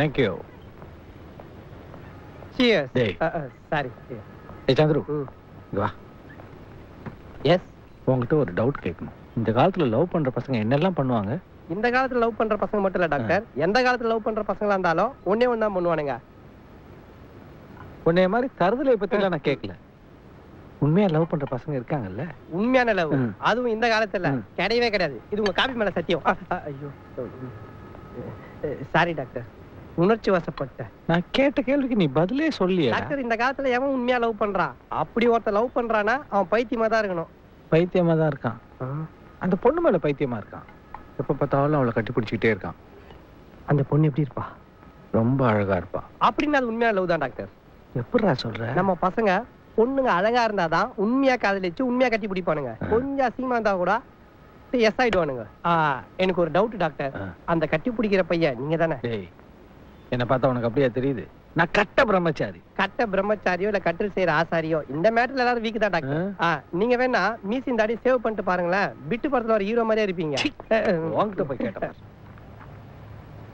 Thank you. Cheers. டேய். Sorry. ஏய் சந்துரு, இங்க வா. Yes. உங்ககிட்ட ஒரு டவுட் கேட்கணும். இந்த காலத்துல லவ் பண்ற பசங்க என்னெல்லாம் பண்ணுவாங்க? இந்த காலத்துல லவ் பண்ற பசங்க மட்டும் இல்ல டாக்டர், எந்த காலத்துல லவ் பண்ற பசங்களா இருந்தாலும் ஒண்ணே ஒண்ணு தான் பண்ணுவானுங்க. உன்னைய மாதிரி தருதலை பத்திலாம் நான் கேட்கல. உண்மையா லவ் பண்ற பசங்க இருக்காங்கல்ல? உண்மையான லவ், அதுவும் இந்த காலத்துல கிடையவே கிடையாது. இது உங்க காபி மேல சத்தியம். ஐயோ சாரி டாக்டர், உணர்ச்சி வசப்பட்டேன். நான் கேட்ட கேள்விக்கு நீ பதிலே சொல்லியா டாக்டர்? இந்த காலத்துல எவன் உண்மையா லவ் பண்றான்? அப்படி ஒருத்தன் லவ் பண்றானா அவன் பைத்தியமா தான் இருக்கணும். பைத்தியமா தான் இருக்கான். அந்த பொண்ணு மேல பைத்தியமா இருக்கான். எப்ப பார்த்தாலும் அவளை கட்டி பிடிச்சிக்கிட்டே இருக்கான். அந்த பொண்ணு எப்படி இருப்பா? ரொம்ப அழகா இருப்பா. அப்படின்னு அது உண்மையான லவ் தான் டாக்டர். எப்படிடா சொல்ற? நம்ம பசங்க பொண்ணுங்க அழகா இருந்தாதான் உண்மையா காதலிச்சு உண்மையா கட்டி பிடிப்பானுங்க. கொஞ்சம் அசிங்கமா இருந்தா கூட எஸ் ஆயிடுவானுங்க. எனக்கு ஒரு டவுட் டாக்டர், அந்த கட்டி பிடிக்கிற பையன் நீங்க தானே? என்ன பார்த்தா உனக்கு அப்படியே தெரியுது? நான் கட்ட பிரம்மச்சாரி. கட்ட பிரம்மச்சாரியோ இல்ல கட்டில் செய்யற ஆசாரியோ, இந்த மேட்டர்ல எல்லாரும் வீக் தான் டாக்டர். நீங்க வேணா மீசி தாடி சேவ் பண்ணிட்டு பாருங்களேன், பிட்டு படத்துல ஒரு ஹீரோ மாதிரியே இருப்பீங்க. உன்கிட்ட போய் கேட்டேன்.